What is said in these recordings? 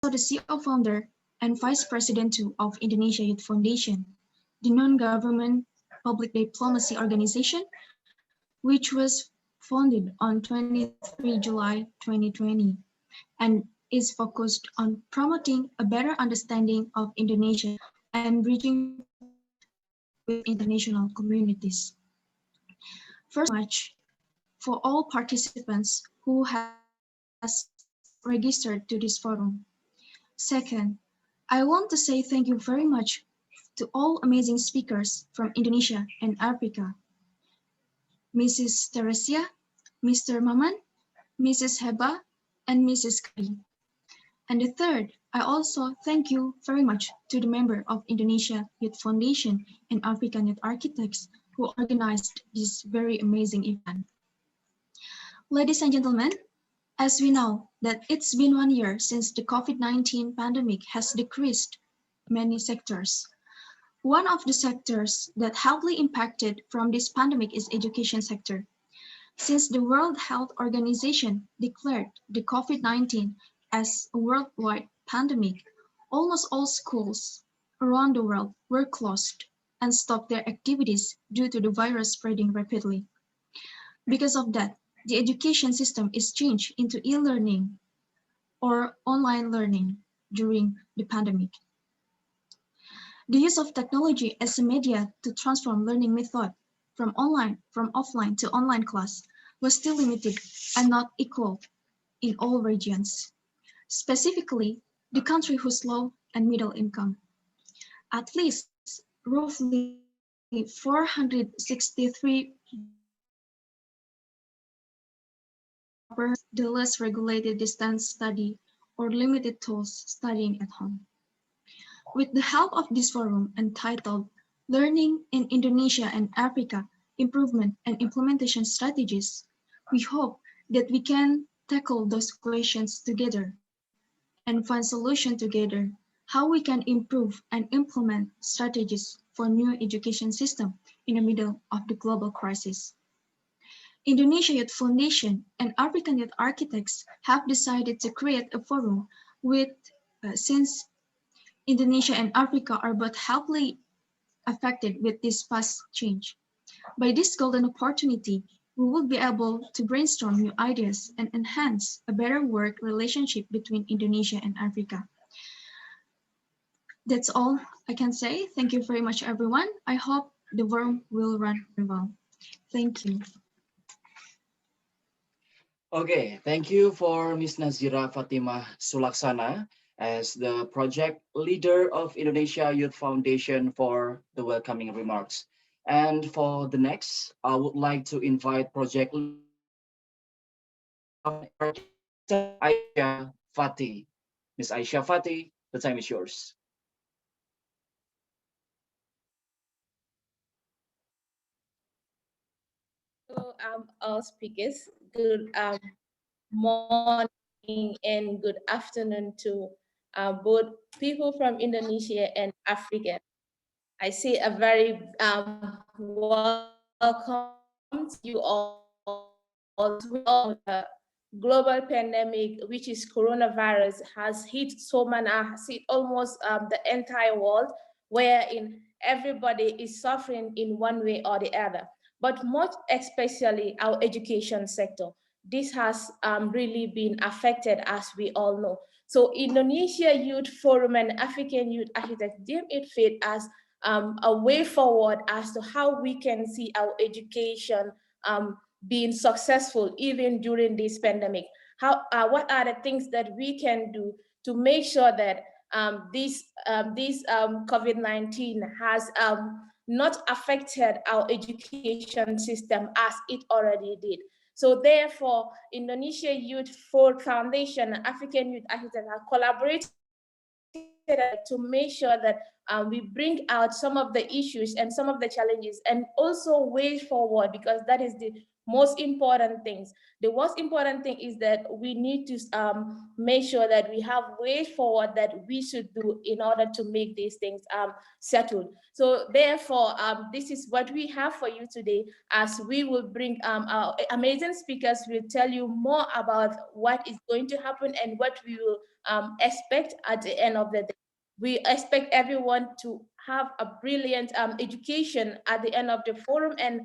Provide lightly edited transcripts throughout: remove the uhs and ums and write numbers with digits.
the CEO founder and Vice President too of Indonesia Youth Foundation, the non-government public diplomacy organization, which was founded on 23 July 2020 and is focused on promoting a better understanding of Indonesia and bridging with international communities. First, much for all participants who has registered to this forum. Second, I want to say thank you very much to all amazing speakers from Indonesia and Africa. Mrs. Teresia, Mr. Maman, Mrs. Heba, and Mrs. Kari. And the third, I also thank you very much to the member of Indonesia Youth Foundation and African Youth Architects who organized this very amazing event. Ladies and gentlemen, as we know that it's been 1 year since the COVID-19 pandemic has decreased many sectors. One of the sectors that heavily impacted from this pandemic is education sector. Since the World Health Organization declared the COVID-19 as a worldwide pandemic, almost all schools around the world were closed and stopped their activities due to the virus spreading rapidly. Because of that, the education system is changed into e-learning or online learning during the pandemic. The use of technology as a media to transform learning method from offline to online class was still limited and not equal in all regions, specifically the country whose low and middle income. At least roughly 463 the less regulated distance study or limited tools studying at home. With the help of this forum entitled Learning in Indonesia and Africa, Improvement and Implementation Strategies, we hope that we can tackle those questions together and find solutions together, how we can improve and implement strategies for new education system in the middle of the global crisis. Indonesia Youth Foundation and African Youth Architects have decided to create a forum with, since Indonesia and Africa are both heavily affected with this fast change. By this golden opportunity, we will be able to brainstorm new ideas and enhance a better work relationship between Indonesia and Africa. That's all I can say. Thank you very much, everyone. I hope the forum will run very well. Thank you. Okay, thank you for Ms. Nazira Fatimah Sulaksana as the project leader of Indonesia Youth Foundation for the welcoming remarks. And for the next, I would like to invite project Aisha Fati. Ms. Aisha Fati, the time is yours. So, all speakers, good morning and good afternoon to both people from Indonesia and Africa. I say a very welcome to you all. The global pandemic, which is coronavirus, has hit has hit almost the entire world, wherein everybody is suffering in one way or the other. But most especially our education sector. This has really been affected, as we all know. So Indonesia Youth Forum and African Youth Architects deem it fit as a way forward as to how we can see our education being successful even during this pandemic. What are the things that we can do to make sure that this COVID-19 has not affected our education system as it already did. So therefore, Indonesia Youth Foundation and African Youth Architects have collaborated to make sure that we bring out some of the issues and some of the challenges and also way forward, because that is the most important things. The most important thing is that we need to make sure that we have ways forward that we should do in order to make these things settled. So therefore, this is what we have for you today, as we will bring our amazing speakers will tell you more about what is going to happen and what we will expect at the end of the day. We expect everyone to have a brilliant education at the end of the forum, and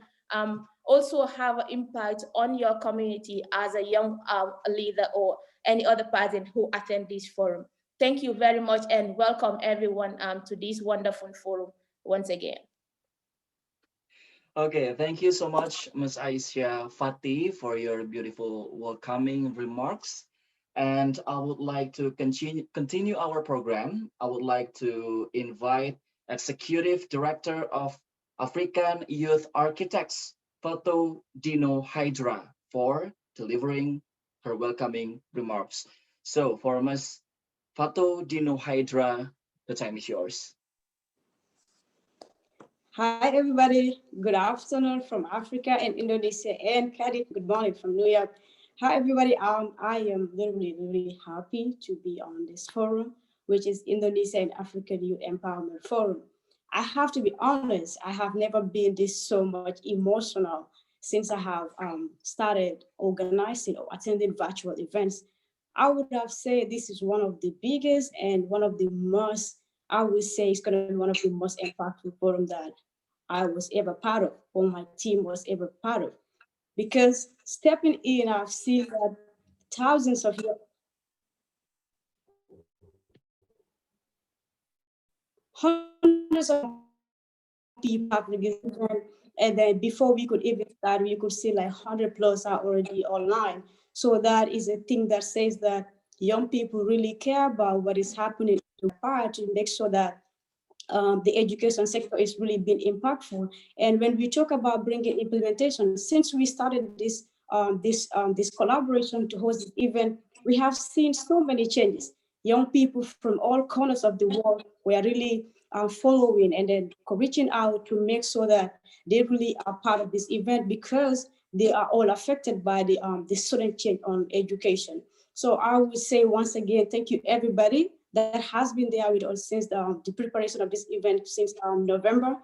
also have an impact on your community as a young leader or any other person who attend this forum. Thank you very much and welcome everyone to this wonderful forum once again. Okay, thank you so much, Ms. Aisha Fatih, for your beautiful welcoming remarks. And I would like to continue our program. I would like to invite Executive Director of African Youth Architects, Fatou Dino Hydra, for delivering her welcoming remarks. So for Ms. Fatou Dino Hydra, the time is yours. Hi, everybody. Good afternoon from Africa and Indonesia, and Kadit, good morning from New York. Hi, everybody. I am really happy to be on this forum, which is Indonesia and African Youth Empowerment Forum. I have to be honest, I have never been this so much emotional since I have started organizing or attending virtual events. I would have said this is one of the biggest and one of the most, I would say it's going to be one of the most impactful forum that I was ever part of, or my team was ever part of. Because stepping in, I've seen that thousands of hundreds of people have registered, and then before we could even start, we could see like 100 plus are already online. So that is a thing that says that young people really care about what is happening to part to make sure that the education sector is really been impactful. And when we talk about bringing implementation, since we started this collaboration to host this event, we have seen so many changes. Young people from all corners of the world were really following and then reaching out to make sure that they really are part of this event because they are all affected by the sudden change on education. So I would say once again, thank you everybody that has been there with us since the preparation of this event since November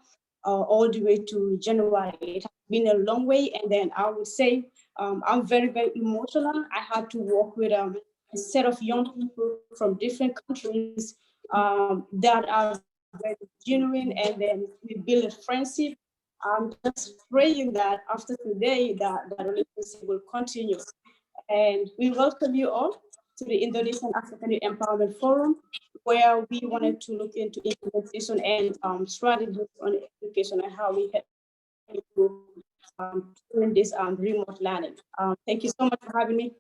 all the way to January. It has been a long way, and then I would say I'm very emotional. I had to work with a set of young people from different countries that are very genuine, and then we build a friendship. I'm just praying that after today that relationship will continue. And we welcome you all to the Indonesian African Empowerment Forum, where we wanted to look into implementation and strategies on education and how we can improve during this remote learning. Thank you so much for having me.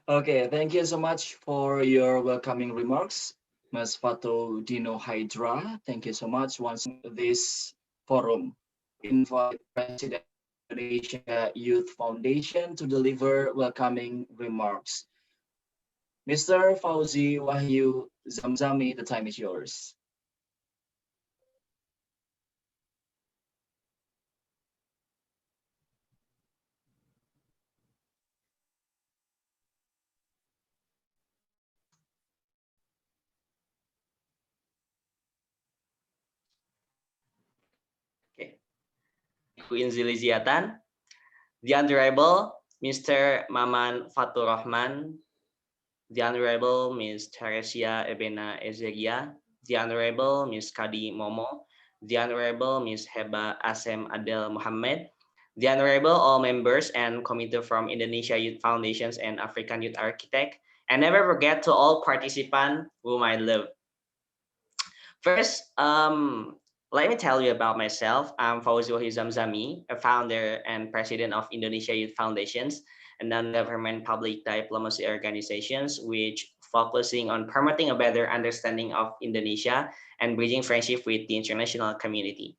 Okay, thank you so much for your welcoming remarks, Ms. Fatou Dino Hydra. Thank you so much. Once this forum invite President Indonesia Youth Foundation to deliver welcoming remarks. Mr. Fauzi Wahyu Zamzami, the time is yours. Okay. Queen Ziliziatan, the Honorable Mr. Maman Fatur Rahman, the Honorable Ms. Teresia Ebena Ezegia, the Honorable Ms. Kadi Momo, the Honorable Ms. Heba Asem Adel Mohammed, the Honorable all members and committee from Indonesia Youth Foundations and African Youth Architect, and never forget to all participants whom I love. First, let me tell you about myself. I'm Fauzi Wahyu Zamzami, a founder and president of Indonesia Youth Foundations, a non-government public diplomacy organizations which focusing on promoting a better understanding of Indonesia and bridging friendship with the international community.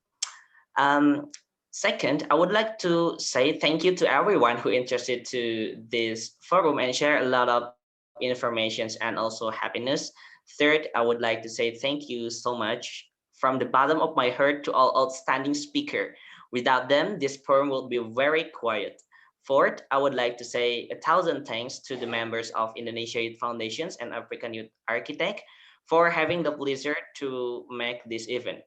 Second, I would like to say thank you to everyone who interested to this forum and share a lot of information and also happiness. Third, I would like to say thank you so much from the bottom of my heart to all outstanding speaker. Without them, this forum will be very quiet. Fourth, I would like to say 1,000 thanks to the members of Indonesia Youth Foundations and African Youth Architect for having the pleasure to make this event.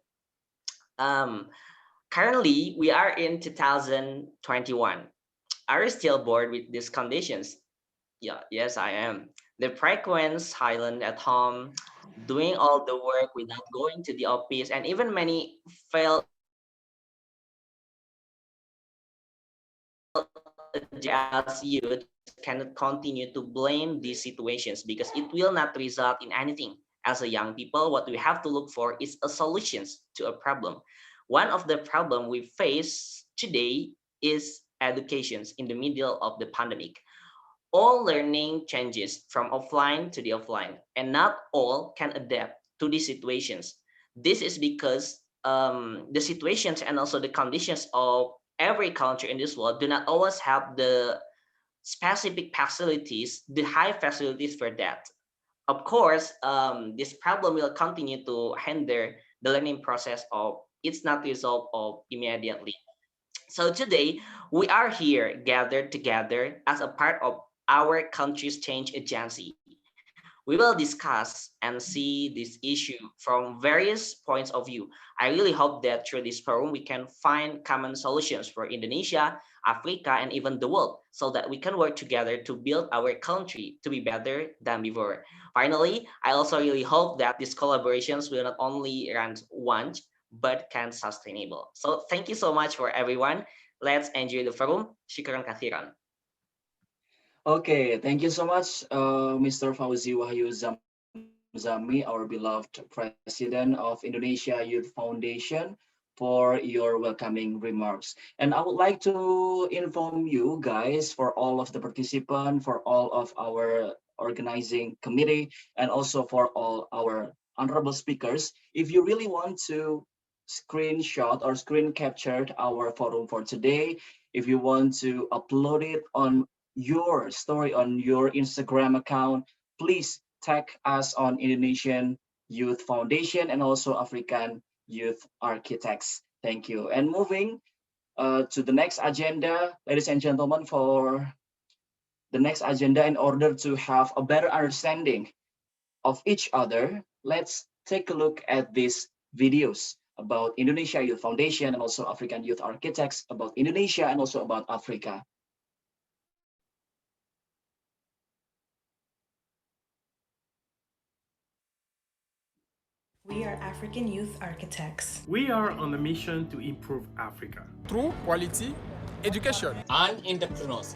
Currently, we are in 2021. Are you still bored with these conditions? Yeah, yes, I am. The frequent silent at home, doing all the work without going to the office, and even many failed as youth cannot continue to blame these situations because it will not result in anything. As a young people, what we have to look for is a solutions to a problem. One of the problem we face today is educations in the middle of the pandemic. All learning changes from offline to the offline, and not all can adapt to these situations. This is because the situations and also the conditions of every country in this world do not always have the specific facilities, the high facilities for that. Of course, this problem will continue to hinder the learning process of it's not resolved of immediately. So today we are here gathered together as a part of our country's change agency. We will discuss and see this issue from various points of view. I really hope that through this forum we can find common solutions for Indonesia, Africa, and even the world so that we can work together to build our country to be better than before. Finally, I also really hope that these collaborations will not only run once, but can sustainable. So thank you so much for everyone. Let's enjoy the forum. Shukran kathiran. Okay, thank you so much, Mr. Fauzi Wahyu Zamzami, our beloved President of Indonesia Youth Foundation, for your welcoming remarks. And I would like to inform you guys, for all of the participants, for all of our organizing committee, and also for all our honorable speakers, if you really want to screenshot or screen captured our forum for today, if you want to upload it on your story on your Instagram account, please tag us on Indonesian Youth Foundation and also African Youth Architects. Thank you. And moving to the next agenda, ladies and gentlemen, for the next agenda, in order to have a better understanding of each other, let's take a look at these videos about Indonesia Youth Foundation and also African Youth Architects, about Indonesia and also about Africa. We are African Youth Architects. We are on a mission to improve Africa through quality education and entrepreneurship.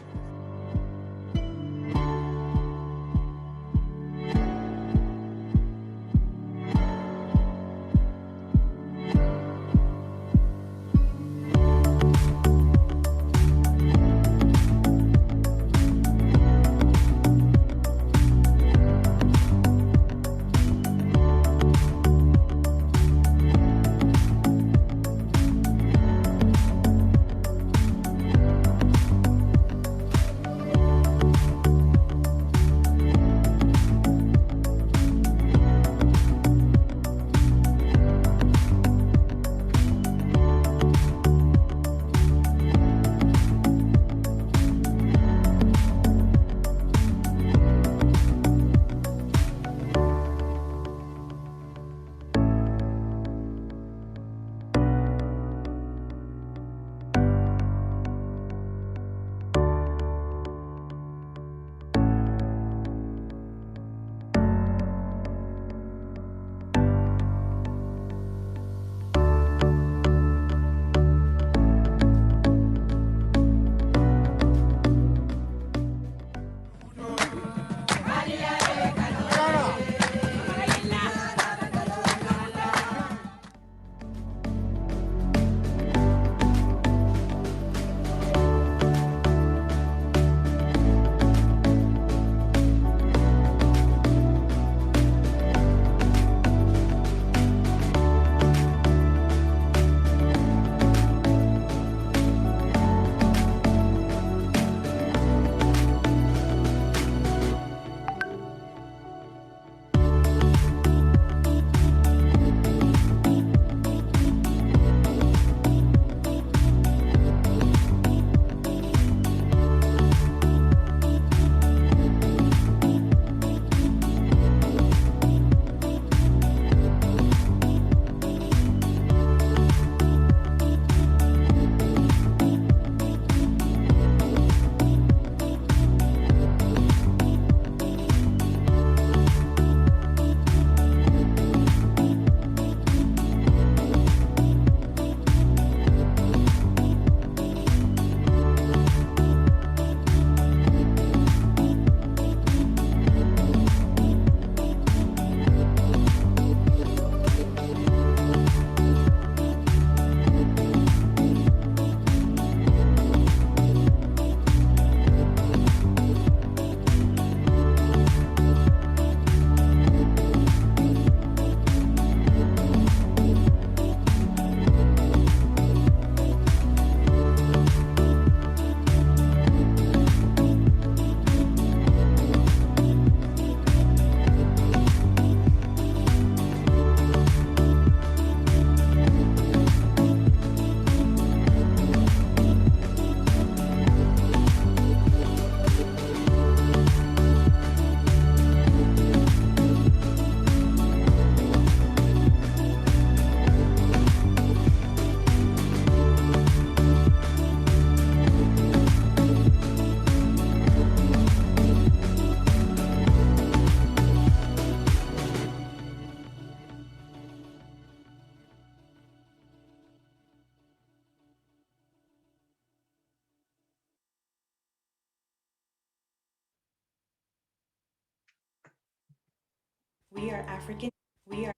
We are African. We are.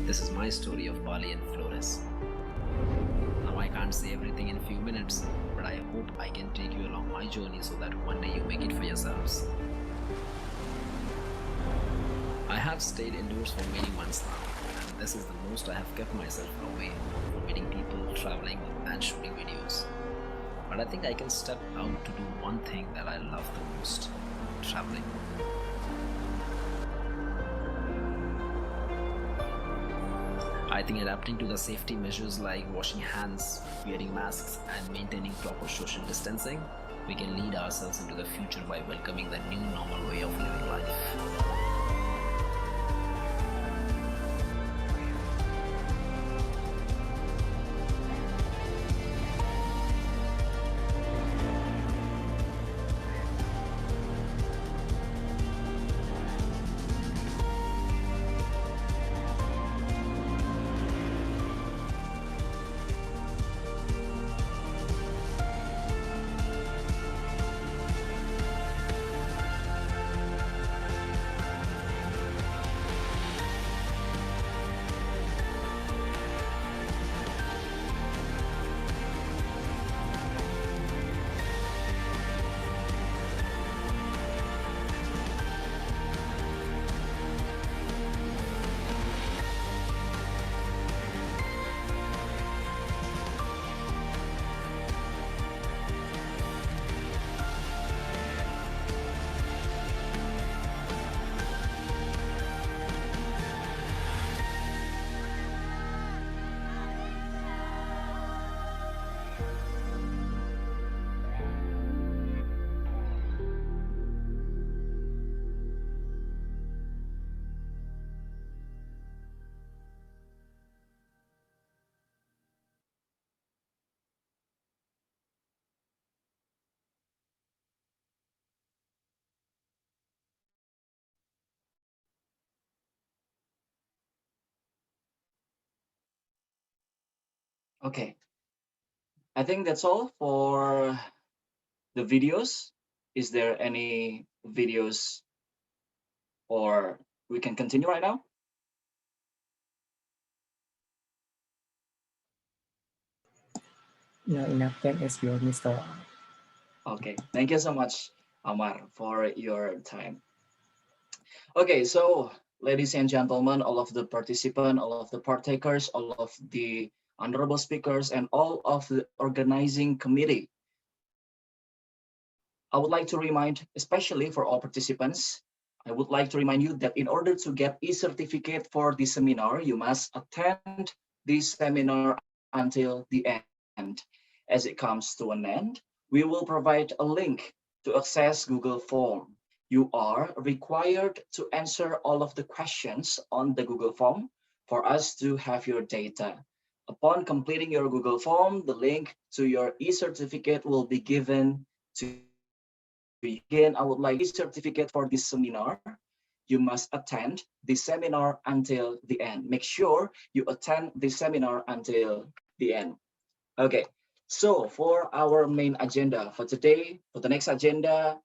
This is my story of Bali and Flores. Now I can't say everything in a few minutes, but I hope I can take you along my journey so that one day you make it for yourselves. I have stayed indoors for many months now, and this is the most I have kept myself away from meeting people, traveling, and shooting videos. But I think I can step out to do one thing that I love the most: traveling. I think adapting to the safety measures like washing hands, wearing masks, and maintaining proper social distancing, we can lead ourselves into the future by welcoming the new normal way of living life. Okay, I think that's all for the videos. Is there any videos or we can continue right now? No, enough time as your Mr. Okay, thank you so much, Amar, for your time. Okay, so ladies and gentlemen, all of the participants, all of the partakers, all of the honorable speakers, and all of the organizing committee, I would like to remind, especially for all participants, I would like to remind you that in order to get e-certificate for this seminar, you must attend this seminar until the end. As it comes to an end, we will provide a link to access Google Form. You are required to answer all of the questions on the Google Form for us to have your data. Upon completing your Google Form, the link to your e-certificate will be given to you. Again, I would like e-certificate for this seminar. you must attend the seminar until the end. Make sure you attend the seminar until the end. Okay, so for our main agenda for today, for the next agenda,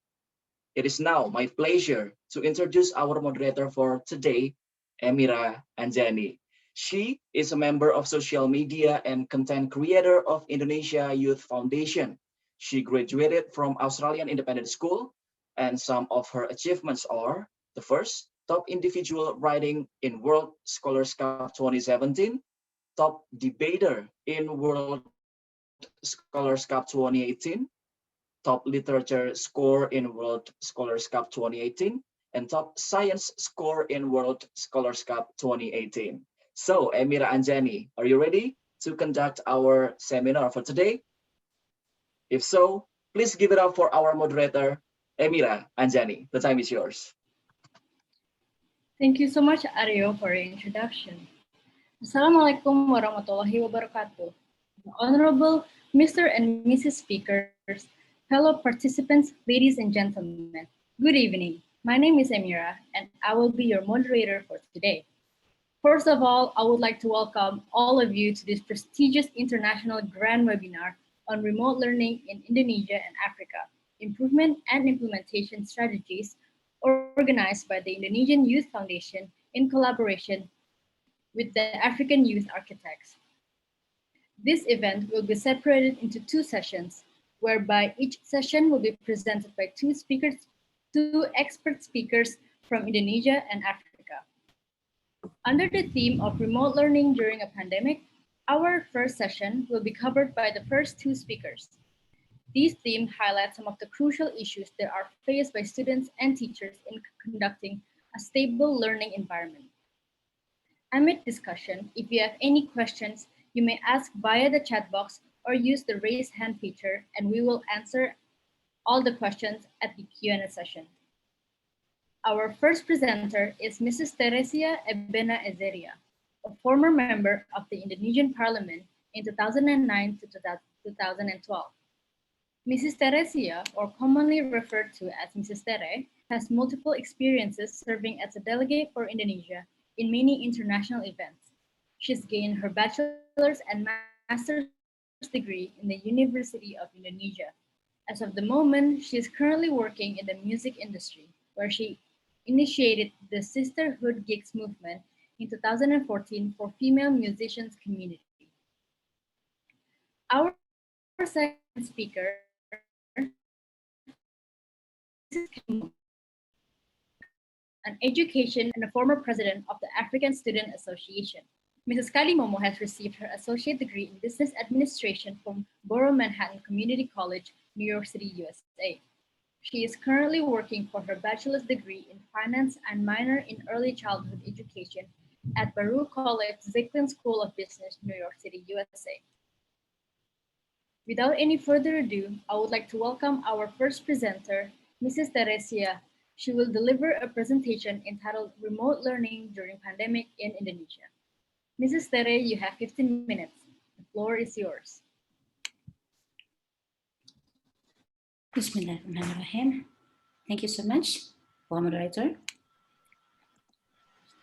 it is now my pleasure to introduce our moderator for today, Emira Anjani. She is a member of social media and content creator of Indonesia Youth Foundation. She graduated from Australian Independent School, and some of her achievements are the first, top individual writing in World Scholars Cup 2017, top debater in World Scholars Cup 2018, top literature score in World Scholars Cup 2018, and top science score in World Scholars Cup 2018. So, Emira Anjani, are you ready to conduct our seminar for today? If so, please give it up for our moderator, Emira Anjani. The time is yours. Thank you so much, Aryo, for your introduction. Assalamualaikum warahmatullahi wabarakatuh. Honorable Mr. and Mrs. Speakers, fellow participants, ladies and gentlemen, good evening. My name is Emira, and I will be your moderator for today. First of all, I would like to welcome all of you to this prestigious international grand webinar on remote learning in Indonesia and Africa, improvement and implementation strategies, organized by the Indonesian Youth Foundation in collaboration with the African Youth Architects. This event will be separated into two sessions, whereby each session will be presented by two expert speakers from Indonesia and Africa. Under the theme of remote learning during a pandemic, our first session will be covered by the first two speakers. These themes highlight some of the crucial issues that are faced by students and teachers in conducting a stable learning environment. Amid discussion, if you have any questions, you may ask via the chat box or use the raise hand feature, and we will answer all the questions at the Q&A session. Our first presenter is Mrs. Teresia Ebena Ezeria, a former member of the Indonesian Parliament in 2009 to 2012. Mrs. Teresia, or commonly referred to as Mrs. Tere, has multiple experiences serving as a delegate for Indonesia in many international events. She's gained her bachelor's and master's degree in the University of Indonesia. As of the moment, she is currently working in the music industry, where she initiated the Sisterhood Gigs movement in 2014 for female musicians community. Our second speaker, an education and a former president of the African Student Association. Mrs. Kali Momo has received her associate degree in business administration from Borough Manhattan Community College, New York City, USA. She is currently working for her bachelor's degree in finance and minor in early childhood education at Baruch College Zicklin School of Business, New York City, USA. Without any further ado, I would like to welcome our first presenter, Mrs. Teresia. She will deliver a presentation entitled Remote Learning During Pandemic in Indonesia. Mrs. Tere, you have 15 minutes. The floor is yours. Bismillahirrahmanirrahim. Thank you so much, moderator.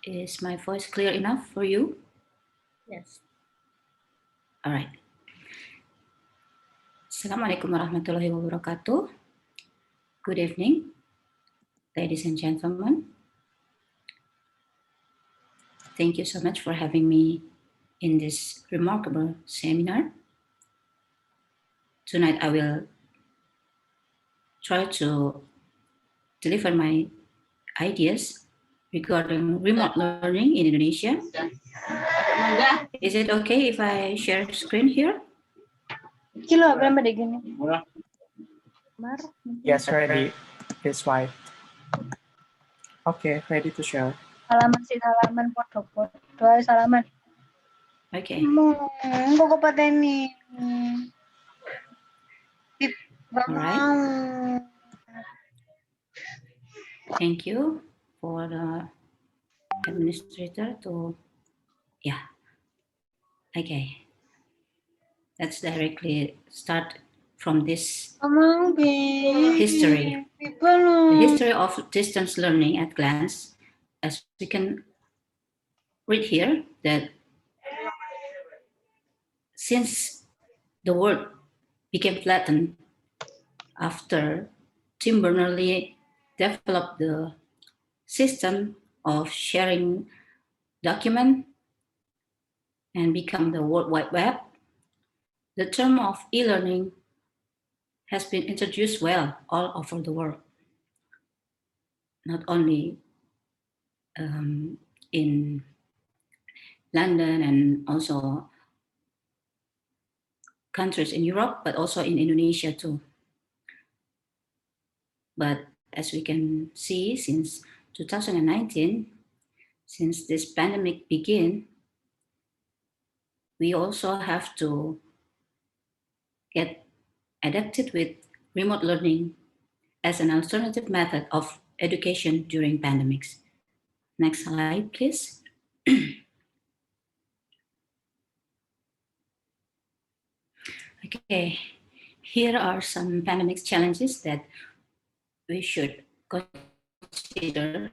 Is my voice clear enough for you? Yes. All right. Assalamualaikum warahmatullahi wabarakatuh. Good evening, ladies and gentlemen. Thank you so much for having me in this remarkable seminar. Tonight I will try to deliver my ideas regarding remote learning in Indonesia. Is it okay if I share screen here? Yes, ready. It's right. Okay, ready to share. Salaman foto-foto salaman. Okay. Buku pateni. All right. Thank you for the administrator to, yeah. Okay. Let's directly start from this history. The history of distance learning at glance as we can read here, that since the world became flattened after Tim Berners-Lee developed the system of sharing document and become the World Wide Web, the term of e-learning has been introduced well all over the world, not only in London and also countries in Europe, but also in Indonesia too. But as we can see, since 2019, since this pandemic began, we also have to get adapted with remote learning as an alternative method of education during pandemics. Next slide, please. Okay, here are some pandemic challenges that we should consider.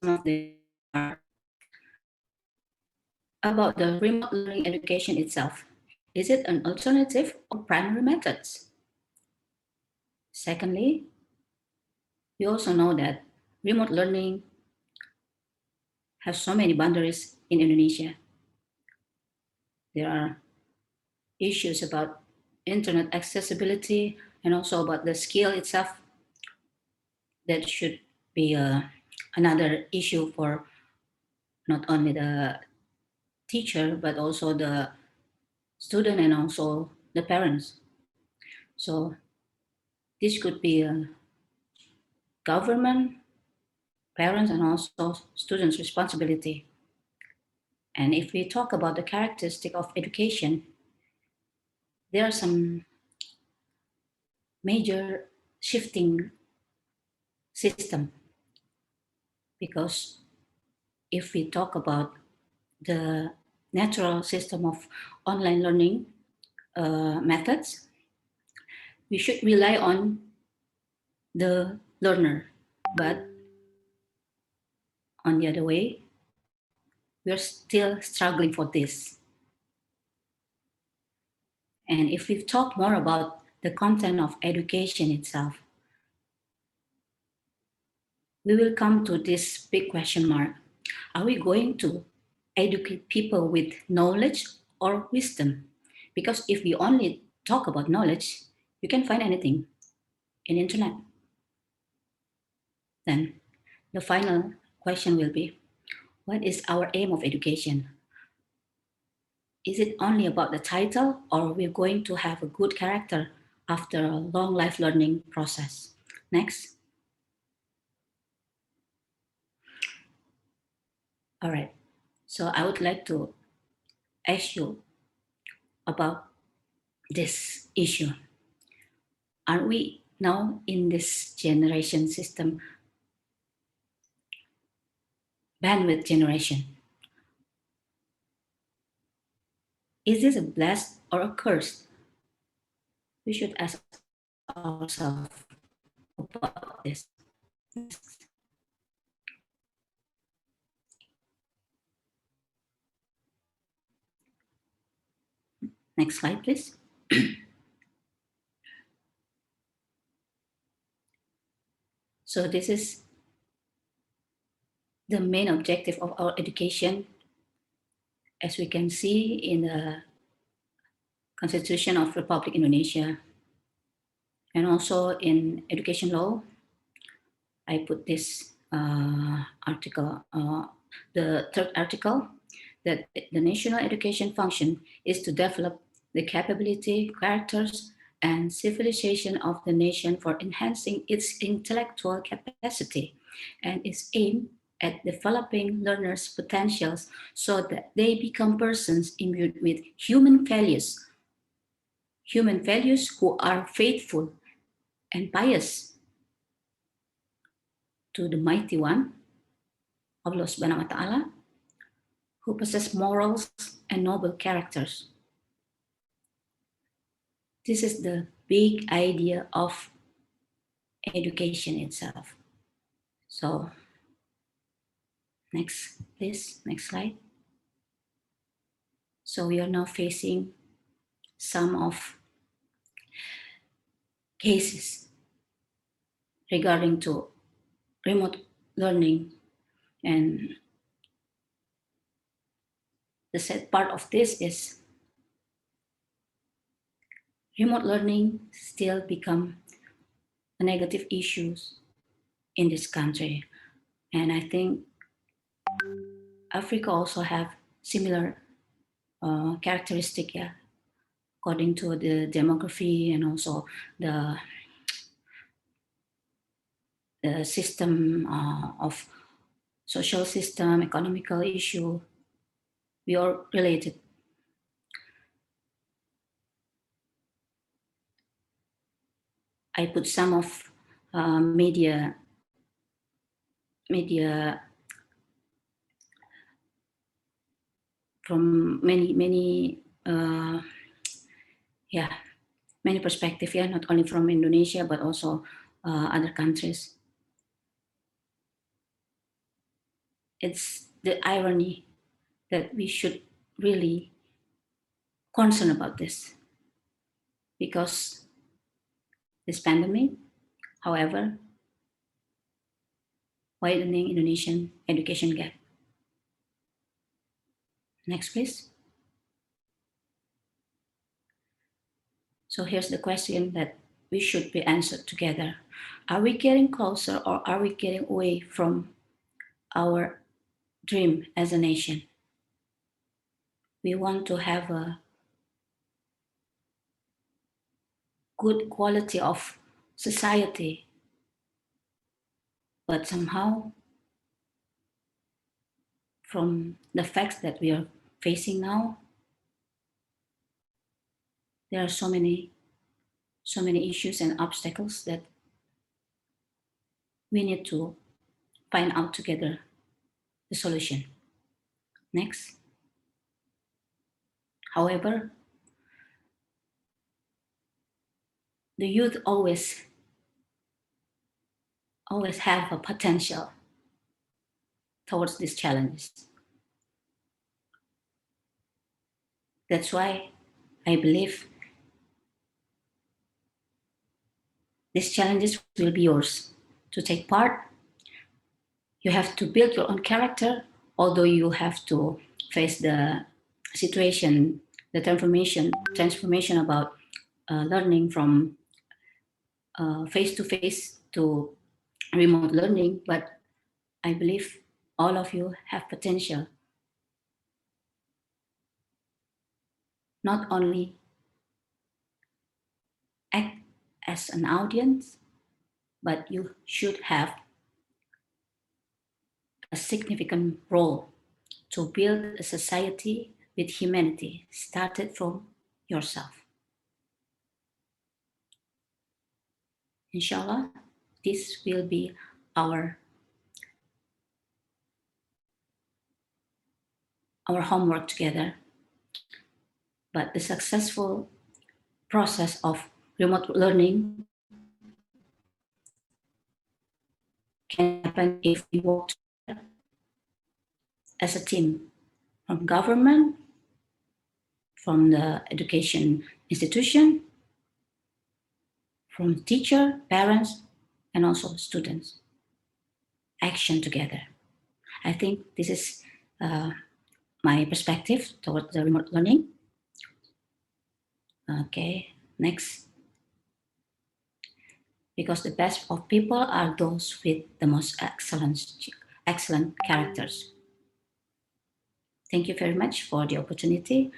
Some of them are about the remote learning education itself. Is it an alternative or primary methods? Secondly, we also know that remote learning has so many boundaries in Indonesia. There are issues about internet accessibility and also about the skill itself that should be another issue for not only the teacher but also the student and also the parents. So this could be a government, parents, and also students' responsibility. And if we talk about the characteristic of education, there are some major shifting system, because if we talk about the natural system of online learning methods, we should rely on the learner. But on the other way, we're still struggling for this. And if we talk more about the content of education itself, we will come to this big question mark. Are we going to educate people with knowledge or wisdom? Because if we only talk about knowledge, you can find anything in internet. Then the final question will be, what is our aim of education? Is it only about the title, or we're going to have a good character after a long life learning process? Next. All right, so I would like to ask you about this issue. Are we now in this generation system, bandwidth generation? Is this a blessed or a curse? We should ask ourselves about this. Next slide, please. So this is the main objective of our education, as we can see in the Constitution of Republic Indonesia, and also in education law. I put this article, the third article, that the national education function is to develop the capability, characters, and civilization of the nation for enhancing its intellectual capacity, and is aimed at developing learners' potentials so that they become persons imbued with human values who are faithful and pious to the Mighty One, Allah Subhanahu wa Ta'ala, who possess morals and noble characters. This is the big idea of education itself. So next, please, next slide. So we are now facing some of cases regarding to remote learning, and the sad part of this is remote learning still become a negative issues in this country. And I think Africa also have similar characteristic, yeah, according to the demography and also the system of social system, economical issue, we are related. I put some of media from many yeah, many perspective, yeah, not only from Indonesia but also other countries. It's the irony that we should really concern about this, because this pandemic, however, widening Indonesian education gap. Next, please. So here's the question that we should be answered together. Are we getting closer or are we getting away from our dream as a nation? We want to have a good quality of society, but somehow from the facts that we are facing now, there are so many issues and obstacles that we need to find out together the solution. Next. However, the youth always have a potential towards these challenges. That's why I believe these challenges will be yours to take part. You have to build your own character, although you have to face the situation, the transformation about learning from face-to-face to remote learning. But I believe all of you have potential, not only act as an audience, but you should have a significant role to build a society with humanity, started from yourself. Inshallah, this will be our homework together. But the successful process of remote learning can happen if we work together as a team, from government, from the education institution, from teacher, parents, and also students. Action together. I think this is my perspective towards the remote learning. Okay, next. Because the best of people are those with the most excellent characters. Thank you very much for the opportunity.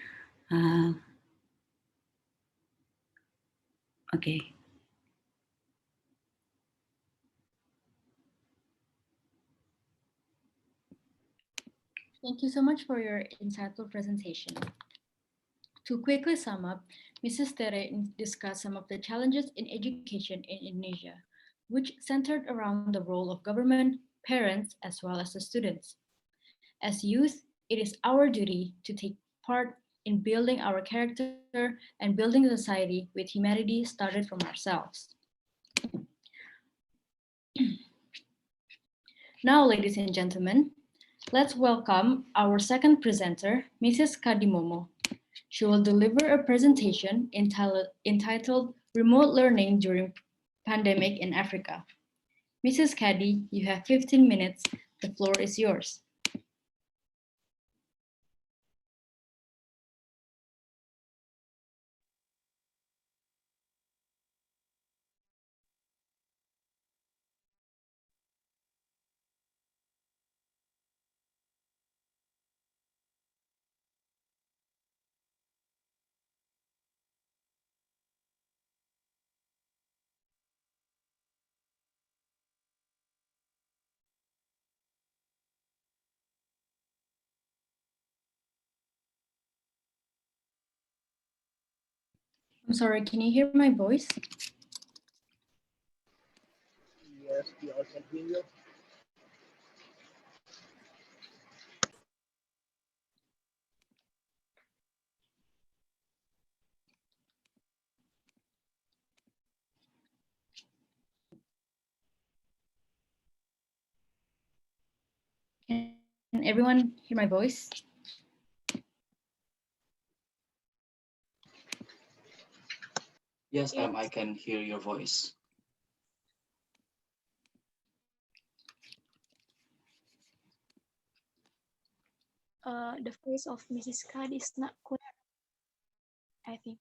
Okay. Thank you so much for your insightful presentation. To quickly sum up, Mrs. Tere discussed some of the challenges in education in Indonesia, which centered around the role of government, parents, as well as the students. As youth, it is our duty to take part in building our character and building a society with humanity started from ourselves. Now, ladies and gentlemen, let's welcome our second presenter, Mrs. Kadimomo. She will deliver a presentation entitled Remote Learning During Pandemic in Africa. Mrs. Kadi, you have 15 minutes. The floor is yours. I'm sorry, can you hear my voice? Yes, we all can hear you. Can everyone hear my voice? Yes, I can hear your voice. The voice of Mrs. Card is not clear, I think.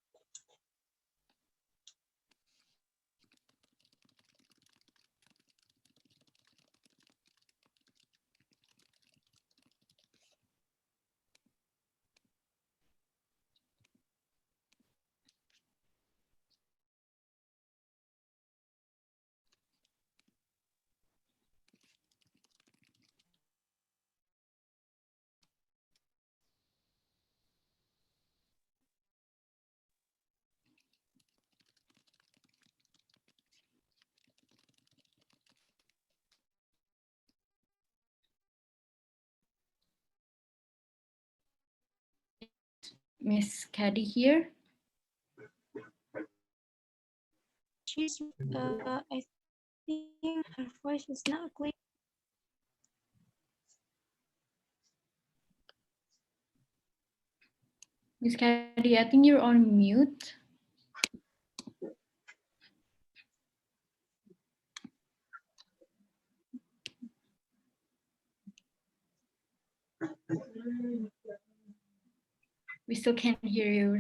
Miss Kadi here. I think her voice is not clear. Miss Kadi, I think you're on mute. We still can't hear you.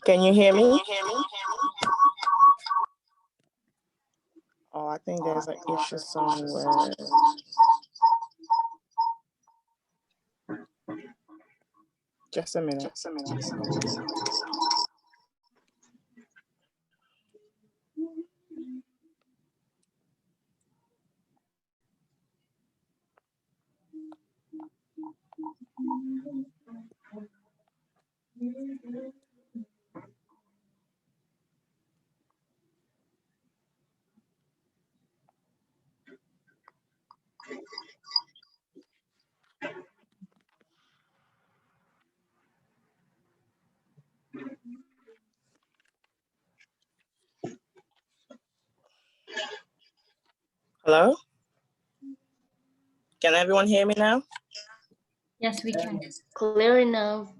Can you hear me? Oh, I think there's an issue somewhere. Just a minute. Hello? Can everyone hear me now? Yes, we can. Clear enough.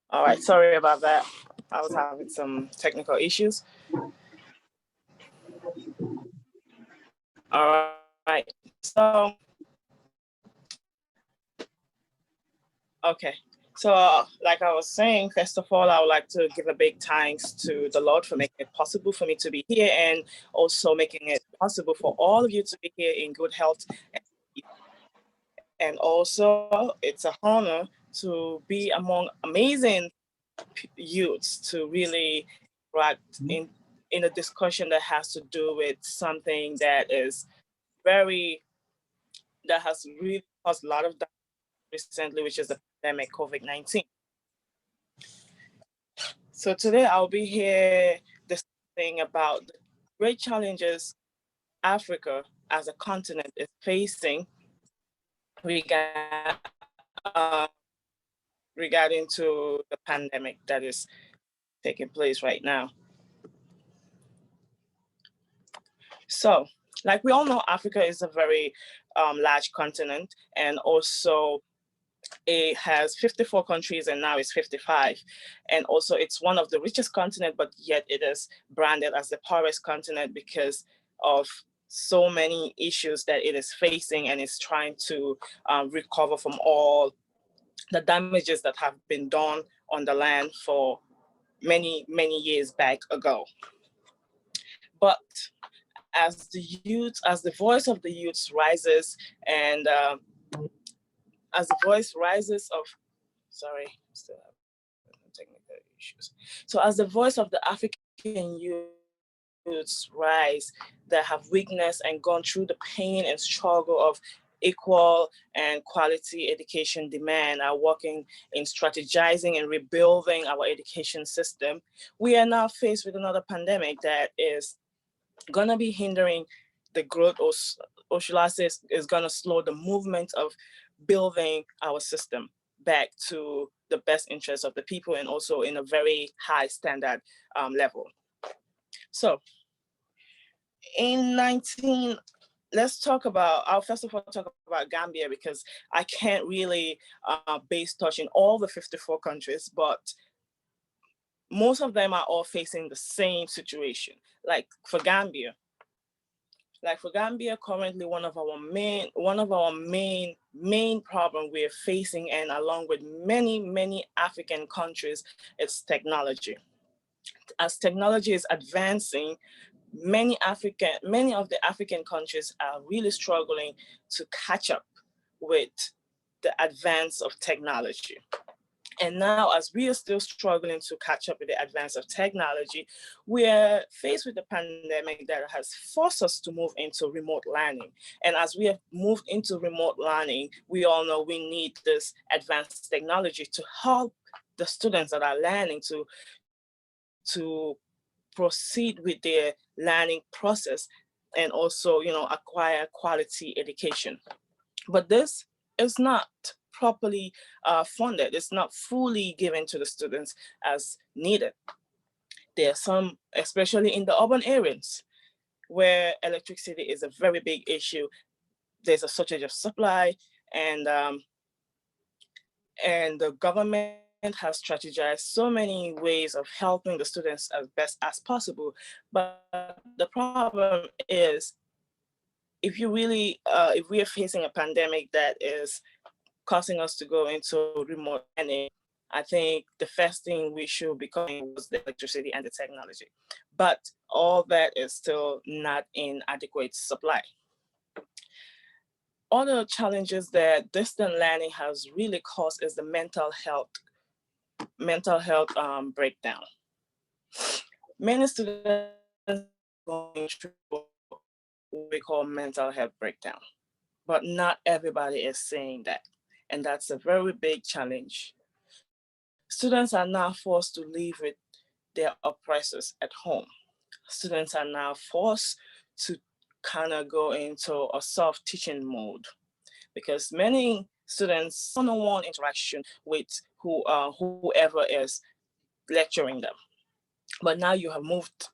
All right, sorry about that. I was having some technical issues. All right, so, okay. So like I was saying, first of all, I would like to give a big thanks to the Lord for making it possible for me to be here and also making it possible for all of you to be here in good health. And also, it's an honor to be among amazing youths to really interact in a discussion that has to do with something that is that has really caused a lot of damage recently, which is the pandemic COVID-19. So today I'll be here discussing about the great challenges Africa as a continent is facing regarding regarding to the pandemic that is taking place right now. So, like we all know, Africa is a very large continent, and also it has 54 countries and now it's 55. And also it's one of the richest continent, but yet it is branded as the poorest continent because of so many issues that it is facing, and is trying to recover from all the damages that have been done on the land for many, many years back ago. But as the youth, as the voice of the youth rises, and as the voice rises of, sorry, still having technical issues. So as the voice of the African youths rise that have witnessed and gone through the pain and struggle of equal and quality education demand, are working in strategizing and rebuilding our education system, we are now faced with another pandemic that is gonna be hindering the growth, or should I say is gonna slow the movement of building our system back to the best interest of the people, and also in a very high standard level. So let's talk about, I'll first of all talk about Gambia, because I can't really base touch in all the 54 countries, but most of them are all facing the same situation. Like for Gambia, currently one of our main problem we're facing, and along with many African countries, it's technology. As technology is advancing, many of the African countries are really struggling to catch up with the advance of technology. And now, as we are still struggling to catch up with the advance of technology, we are faced with a pandemic that has forced us to move into remote learning. And as we have moved into remote learning, we all know we need this advanced technology to help the students that are learning to proceed with their learning process, and also, acquire quality education. But this is not properly funded. It's not fully given to the students as needed. There are some, especially in the urban areas, where electricity is a very big issue. There's a shortage of supply, and the government has strategized so many ways of helping the students as best as possible. But the problem is, if we are facing a pandemic that is causing us to go into remote learning, I think the first thing we should be covering was the electricity and the technology. But all that is still not in adequate supply. Other challenges that distant learning has really caused is the mental health breakdown. Many students are going through what we call mental health breakdown, but not everybody is saying that. And that's a very big challenge. Students are now forced to live with their oppressors at home. Students are now forced to kind of go into a self-teaching mode, because many students one-on-one interaction with whoever is lecturing them. But now you have moved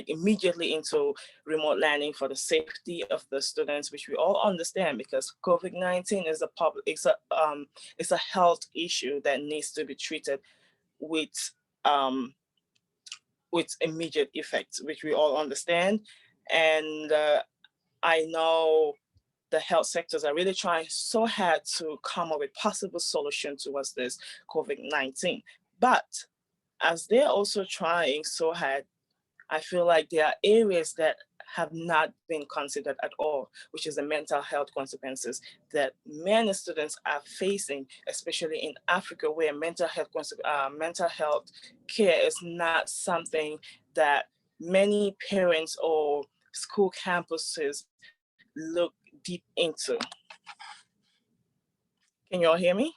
immediately into remote learning for the safety of the students, which we all understand, because COVID-19 is it's a health issue that needs to be treated with immediate effects, which we all understand. And I know the health sectors are really trying so hard to come up with possible solutions towards this COVID-19. But as they're also trying so hard, I feel like there are areas that have not been considered at all, which is the mental health consequences that many students are facing, especially in Africa, where mental health care is not something that many parents or school campuses look deep into. Can you all hear me?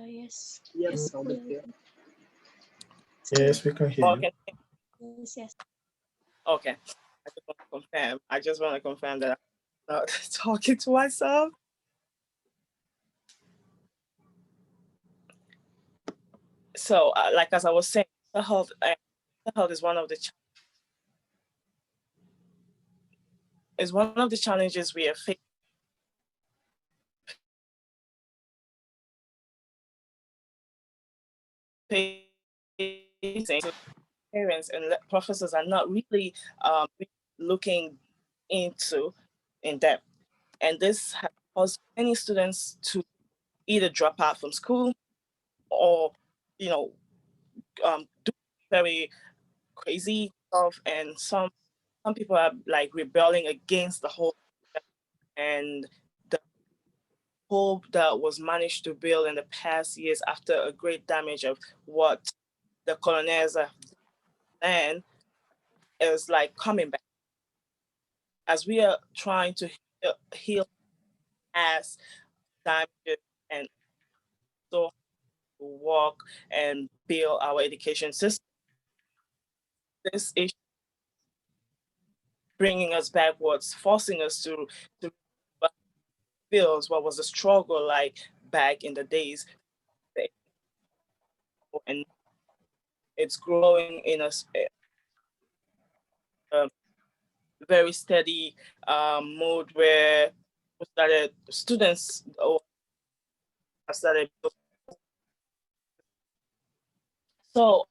Yes. Yes, sound is clear. Yes, we can hear you. Okay. Yes. Okay. I just want to confirm that I'm not talking to myself. So, like as I was saying, mental health is one of the challenges we are facing. Parents and professors are not really looking into in depth, and this has caused many students to either drop out from school or do very crazy stuff, and some people are like rebelling against the whole and the hope that was managed to build in the past years after a great damage of what the colonials have done is like coming back as we are trying to heal as damages and so work and build our education system. This issue bringing us backwards, forcing us to feel what was the struggle like back in the days, and it's growing in a very steady mode where students started. So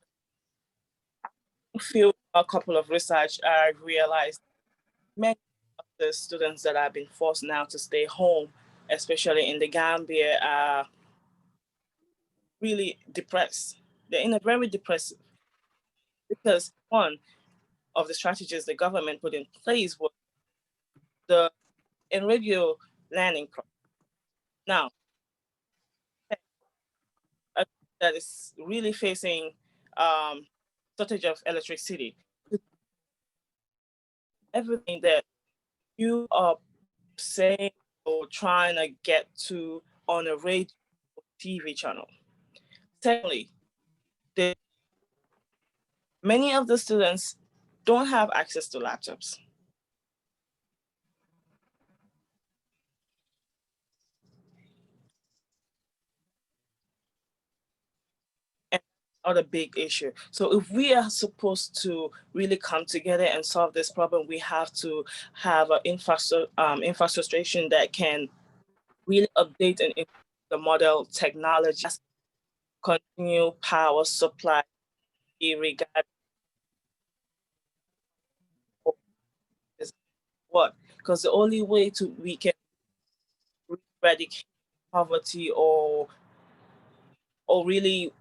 through a couple of research, I realized many of the students that have been forced now to stay home, especially in the Gambia, are really depressed. They're in a very depressive because one of the strategies the government put in place was the in radio learning program. Now, that is really facing shortage of electricity. Everything that you are saying or trying to get to on a radio TV channel. Secondly, many of the students don't have access to laptops. And another big issue. So if we are supposed to really come together and solve this problem, we have to have an infrastructure that can really update and improve the model technology, continue power supply, regard what? Because the only way we can eradicate poverty or really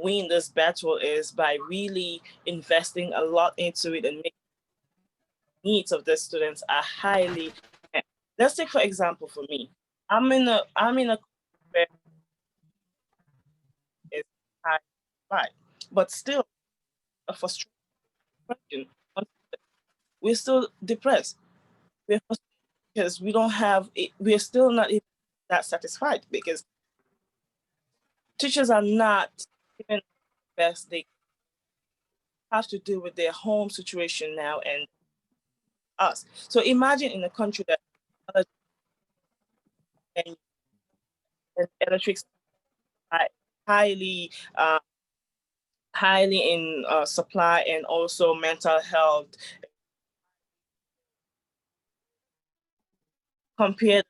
win this battle is by really investing a lot into it and making needs of the students are highly. Let's take for example for me. I'm in a where it's high, right, but still a frustration. We're still depressed. We're because we don't have it, we're still not even that satisfied because teachers are not even the best they have to deal with their home situation now and us. So imagine in a country that and electric are highly highly in supply, and also mental health compared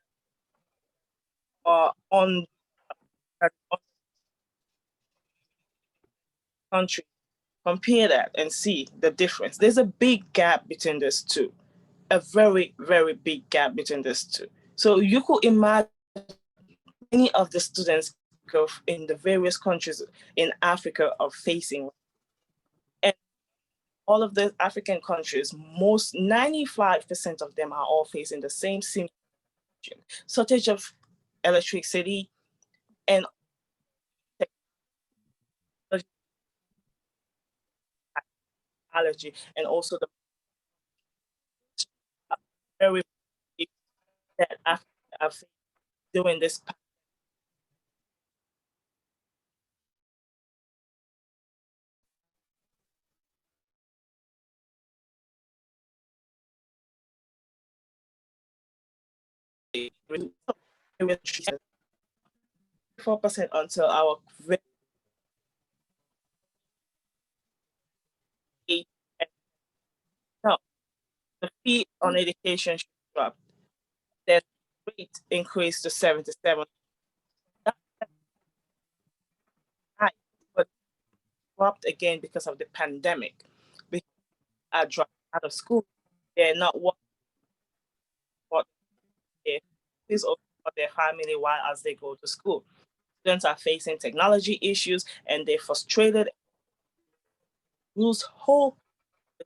on country. Compare that and see the difference. There's a big gap between these two, a very, very big gap between these two. So you could imagine many of the students in the various countries in Africa are facing. And all of the African countries, most 95% of them are all facing the same situation. Shortage of electricity and technology, and also the very that Africa are doing this. Four percent until our on education should drop. That rate increased to 77. That's high, but dropped again because of the pandemic. Because I dropped out of school, they're not what they is for their family while as they go to school. Students are facing technology issues and they're frustrated, lose hope in the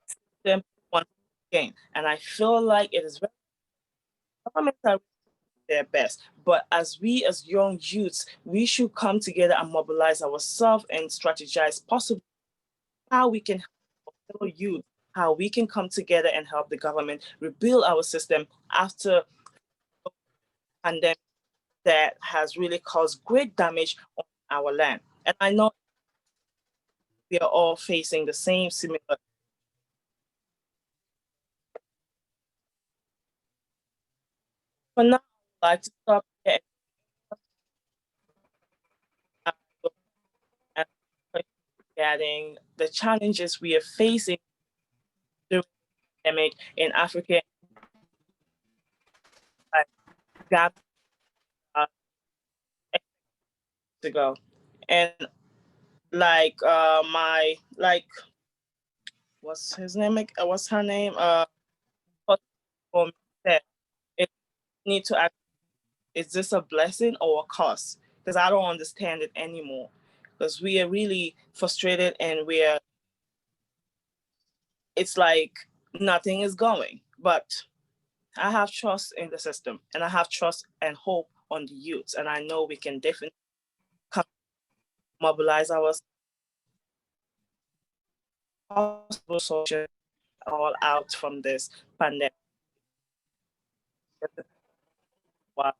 system once again. And I feel like it is very governments are their best. But as we as young youths, we should come together and mobilize ourselves and strategize possibly how we can help fellow youth, how we can come together and help the government rebuild our system after the pandemic that has really caused great damage on our land. And I know we are all facing the same similar. For now, I'd like to stop here and regarding the challenges we are facing during the pandemic in Africa. Gap to go, and like my like what's his name? What's her name? Said it need to ask, is this a blessing or a curse? Because I don't understand it anymore. Because we are really frustrated and it's like nothing is going. But I have trust in the system and I have trust and hope on the youths. And I know we can definitely mobilize our possible solution all out from this pandemic. Wow.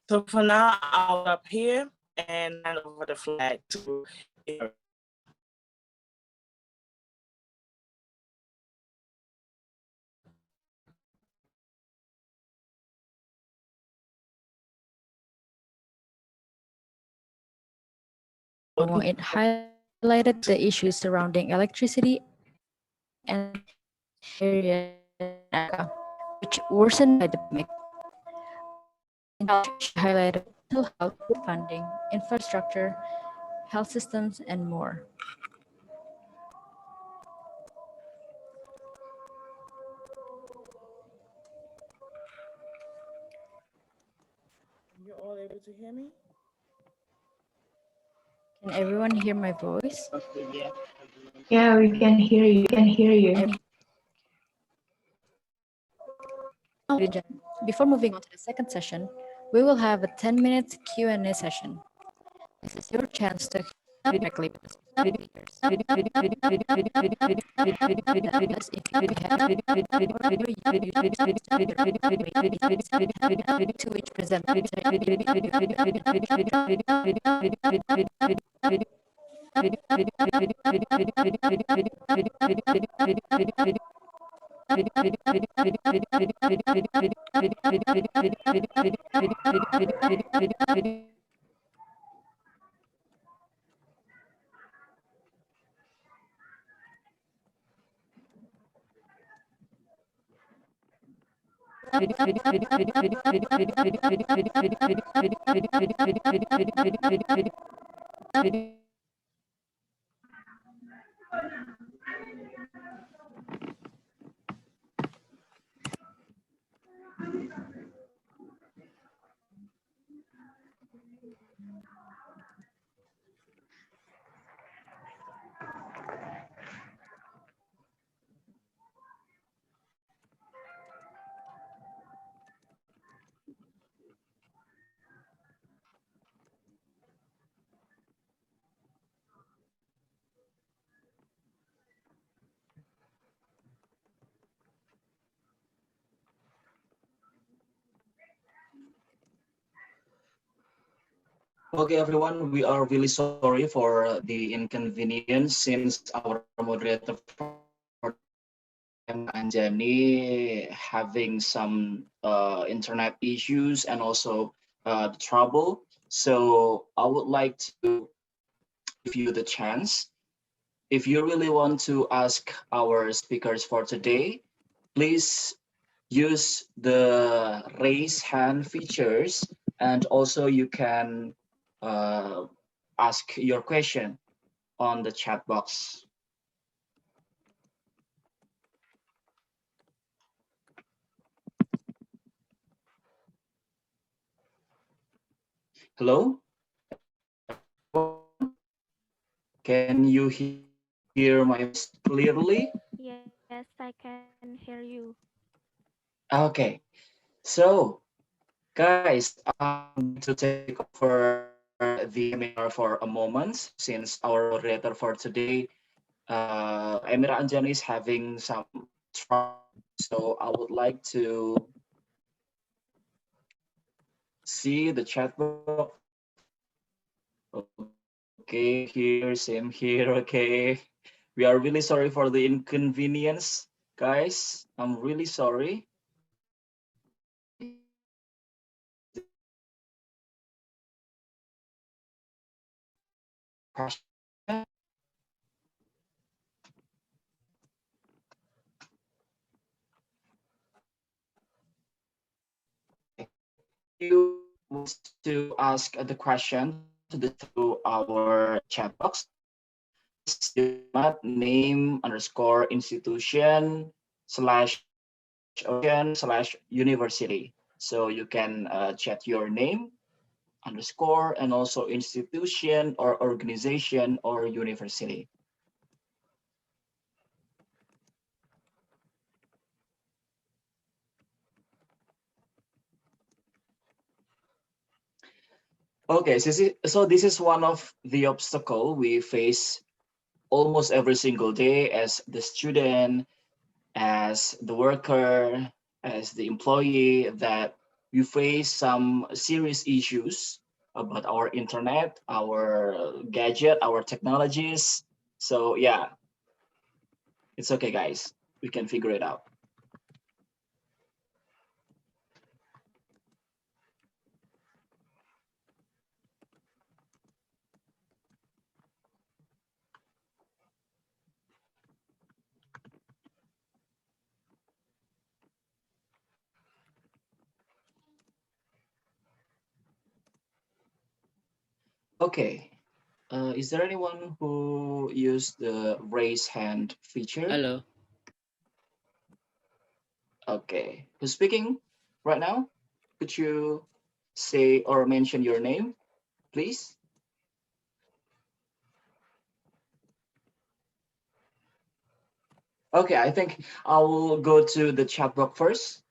So for now, I'll up here and hand over the flag to Eric. It highlighted the issues surrounding electricity and areas in Africa, which worsened by the pandemic. She highlighted mental health funding, infrastructure, health systems, and more. You're all able to hear me? Can everyone hear my voice? Yeah, we can hear you. Can hear you. Before moving on to the second session, we will have a 10-minute Q&A session. This is your chance to directly to each presenter. Okay, everyone, we are really sorry for the inconvenience since our moderator for Anjani having some internet issues and also the trouble. So I would like to give you the chance. If you really want to ask our speakers for today, please use the raise hand features, and also you can uh, ask your question on the chat box. Hello, can you hear my voice clearly? Yes, I can hear you. Okay, so guys, I'm going to take over the seminar for a moment since our moderator for today, Emira Anjani, is having some trouble. So I would like to see the chat box. Okay, here, same here. Okay, we are really sorry for the inconvenience, guys. I'm really sorry. You want to ask the question through our chat box, please use the format name_institution slash organization slash university. So you can chat your name underscore and also institution or organization or university. Okay, so this is one of the obstacle we face almost every single day as the student, as the worker, as the employee, that we face some serious issues about our internet, our gadget, our technologies. So yeah, it's okay, guys. We can figure it out. Okay. Is there anyone who used the raise hand feature? Hello. Okay. Who's speaking right now? Could you say or mention your name, please? Okay, I think I will go to the chat box first.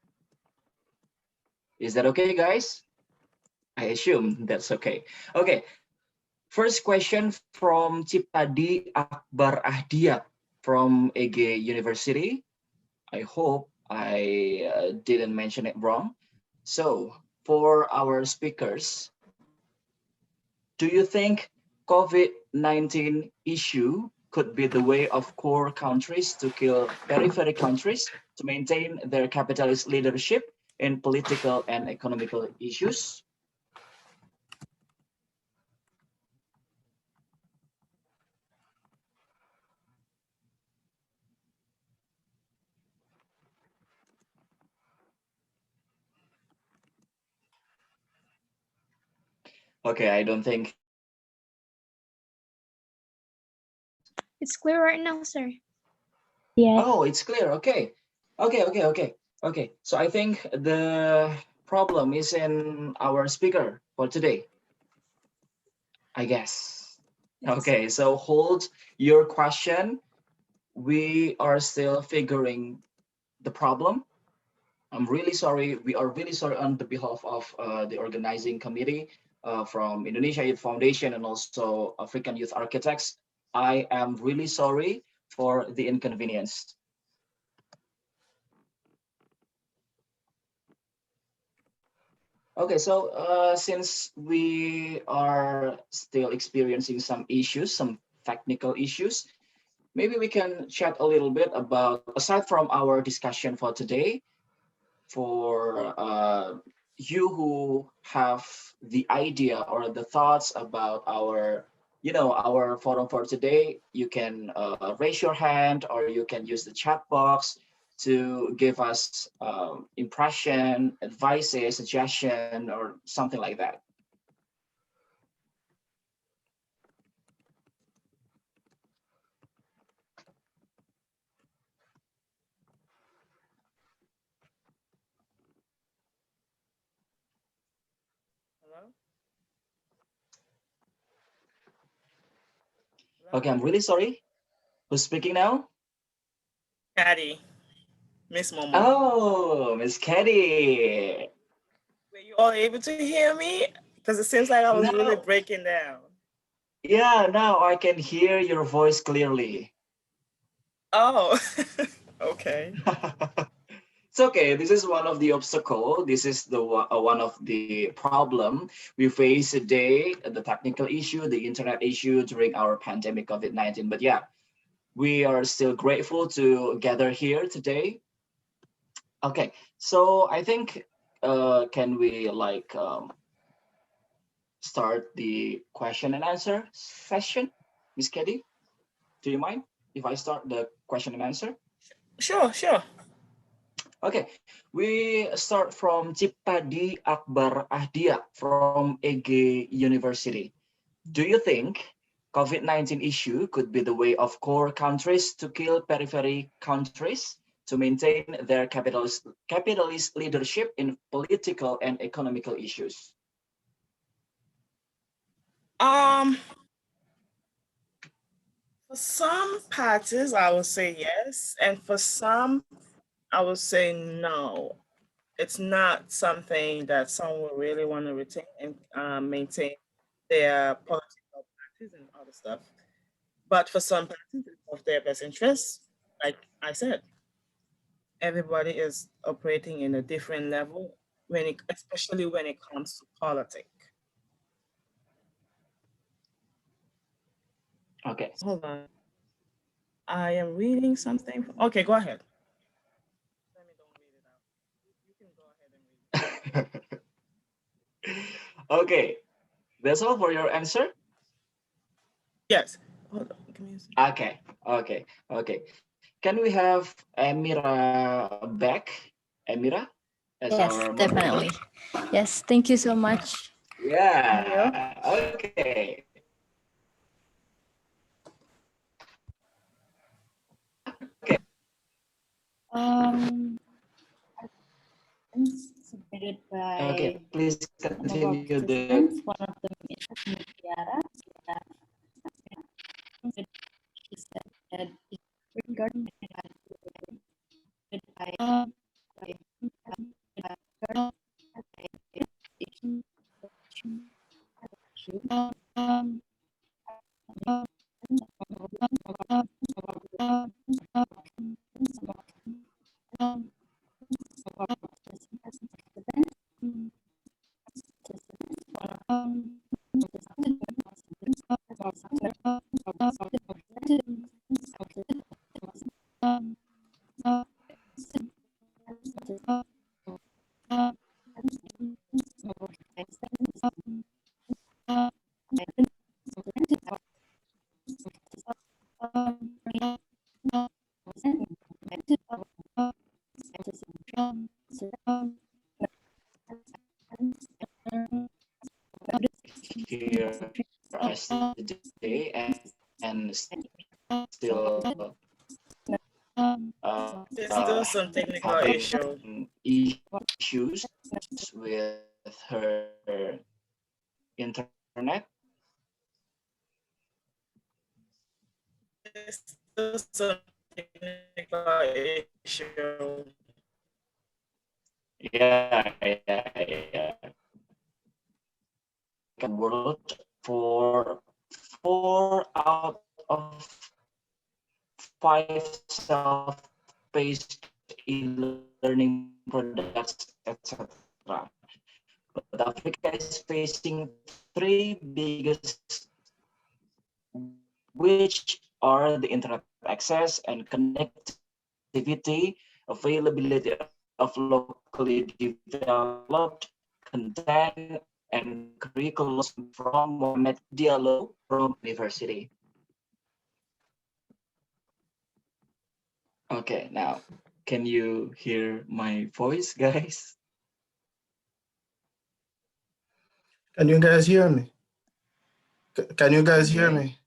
Is that okay, guys? I assume that's okay. Okay, first question from Cipadi Akbar Ahdiat from EG University. I hope I didn't mention it wrong. So, for our speakers, do you think COVID-19 issue could be the way of core countries to kill periphery countries to maintain their capitalist leadership in political and economical issues? Okay, I don't think. It's clear right now, sir. Yes. Oh, it's clear. Okay. Okay. So I think the problem is in our speaker for today, I guess. Okay, so hold your question. We are still figuring the problem. I'm really sorry. We are really sorry on the behalf of the organizing committee from Indonesia Youth Foundation and also African Youth Architects. I am really sorry for the inconvenience. Okay, so since we are still experiencing some issues, some technical issues, maybe we can chat a little bit about, aside from our discussion for today, for you who have the idea or the thoughts about our, our forum for today, you can raise your hand or you can use the chat box to give us impression, advices, suggestion, or something like that. Hello? Okay, I'm really sorry. Who's speaking now? Caddy, Miss Momo. Oh, Miss Katie. Were you all able to hear me? Because it seems like I was really No. breaking down. Yeah, now I can hear your voice clearly. Oh, okay. It's okay. This is one of the obstacle. This is the one of the problem we face today, the technical issue, the internet issue during our pandemic COVID-19. But yeah, we are still grateful to gather here today. Okay, so I think can we like start the question and answer session, Miss Katie? Do you mind if I start the question and answer? Sure, sure. Okay, we start from Ciptadi Akbar Ahdia from EG University. Do you think COVID-19 issue could be the way of core countries to kill periphery countries to maintain their capitalist leadership in political and economical issues? For some parties, I would say yes, and for some, I would say no. It's not something that some will really want to retain and maintain their political parties and other stuff. But for some parties, it's of their best interest. Like I said, everybody is operating in a different level especially when it comes to politics. Okay. Hold on. I am reading something. Okay, go ahead. Okay, that's all for your answer? Yes. Hold on. Give me a second. Okay. Can we have Amira back? Amira, as Yes, our moderator? definitely. Yes, thank you so much. Yeah, okay. Um, submitted by Okay, please some of our continue the. participants. One of them is Tiara. She said that it's regarding Here us today and still There's still some technical issue. having issues with her internet. There's still some technical issue. Yeah. World for 4 out of 5 self-paced e-learning products, etc. But facing three biggest, which are the internet access and connectivity, availability of locally developed content, and curriculum from Mohamed Diallo from University. Okay, now, can you hear my voice, guys? Can you guys hear me? Can you guys hear me?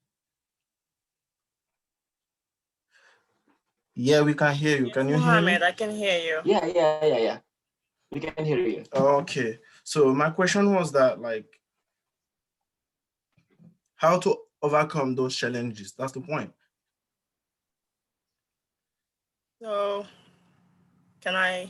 Yeah, we can hear you. Can you hear me? Mohammed, I can hear you. Yeah. We can hear you. Okay. So my question was that, like, how to overcome those challenges? That's the point. So, can I?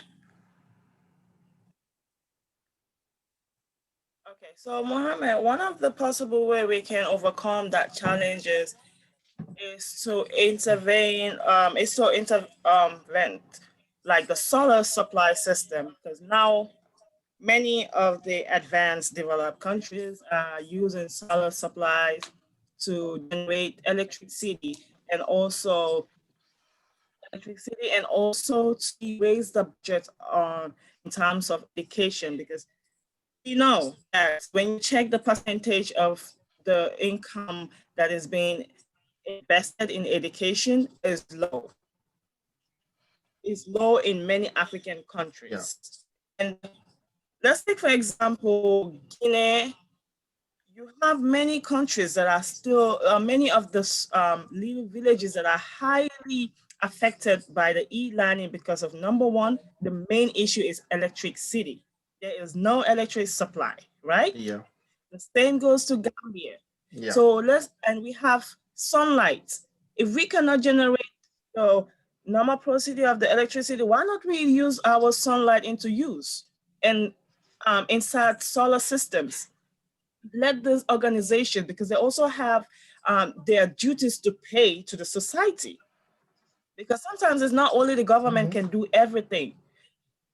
Okay, so Mohammed, one of the possible way we can overcome that challenge is to intervene, like the solar supply system, because now many of the advanced developed countries are using solar supplies to generate electricity and also to raise the budget in terms of education, because you know that when you check the percentage of the income that is being invested in education is low. Is low in many African countries. Yeah. And let's take, for example, Guinea. You have many countries that are still, many of the little villages that are highly affected by the e-learning because of, number one, the main issue is electricity. There is no electric supply, right? Yeah. The same goes to Gambia. Yeah. So we have sunlight. If we cannot generate the normal procedure of the electricity, why not we use our sunlight into use and inside solar systems? Let this organization, because they also have their duties to pay to the society. Because sometimes it's not only the government can do everything.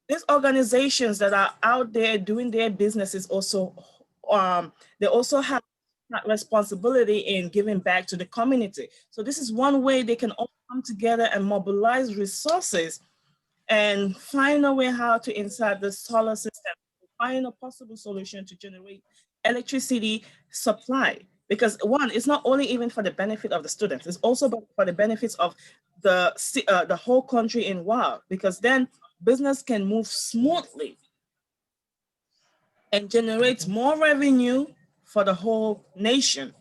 These organizations that are out there doing their businesses also, they also have that responsibility in giving back to the community. So this is one way they can all come together and mobilize resources and find a way how to insert the solar system, find a possible solution to generate electricity supply. Because one, it's not only even for the benefit of the students, it's also for the benefits of the whole country in WOW, because then business can move smoothly and generate more revenue for the whole nation.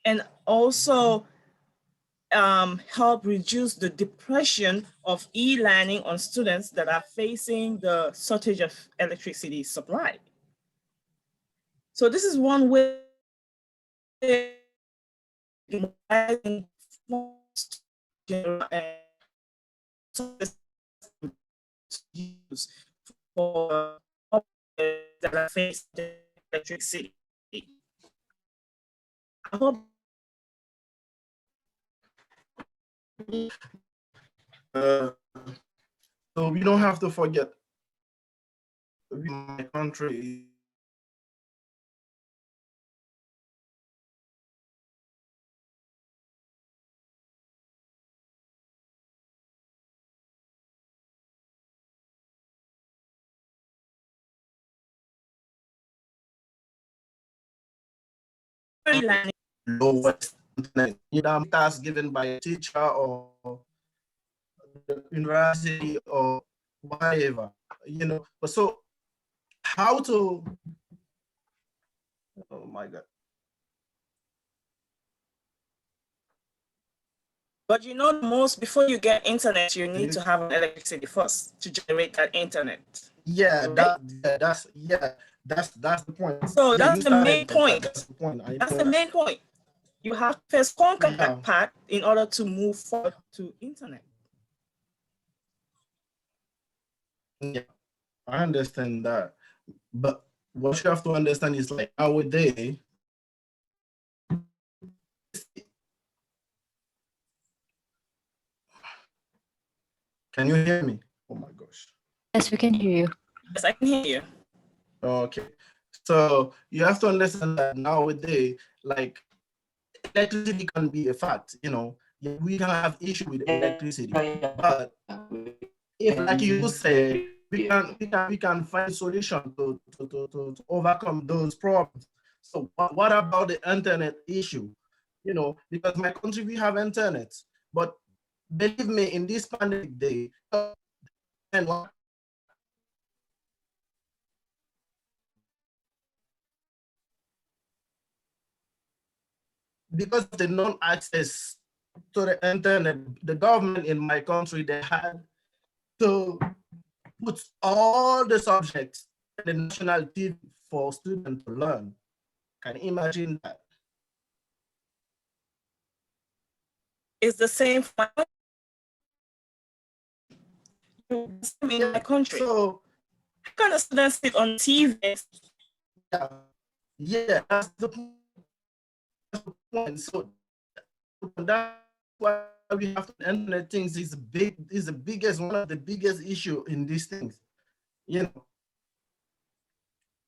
And also help reduce the depression of e-learning on students that are facing the shortage of electricity supply. So this is one way use for that are facing electricity. I hope so we don't have to forget my country. Lowest internet, task given by a teacher or the university or whatever, But so how to, oh my God. But you know, most before you get internet, you need to have electricity first to generate that internet. Yeah, right? That's the point. So Yeah, that's the main point. That's the point. That's the main point. You have to first conquer that part in order to move forward to internet. Yeah, I understand that. But what you have to understand is, like, nowadays, can you hear me? Oh my gosh. Yes, we can hear you. Yes, I can hear you. Okay. So you have to understand that nowadays, like electricity can be a fact, yeah, we can have issue with electricity, but if, like you said, we can find solution to overcome those problems. So what about the internet issue? Because my country, we have internet, but believe me, in this pandemic day, and because of the non-access to the internet, the government in my country, they had to put all the subjects in the national TV for students to learn. Can you imagine that? It's the same for in my country. So how can a student sit on TV? Yeah, that's the point. So that's why we have to internet things is the biggest, one of the biggest issue in these things. And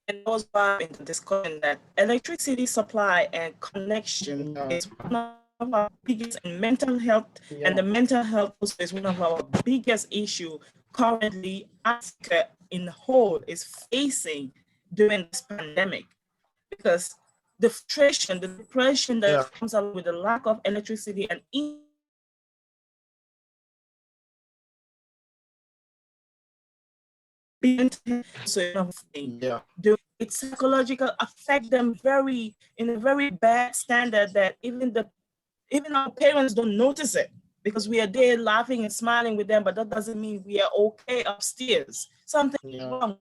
that was why in the discussion that electricity supply and connection is one of our biggest, and mental health, and the mental health also is one of our biggest issue currently Africa in whole is facing during this pandemic, because the frustration, the depression that comes along with the lack of electricity and it's psychological affect them in a very bad standard that even our parents don't notice it, because we are there laughing and smiling with them, but that doesn't mean we are okay upstairs. Something is wrong.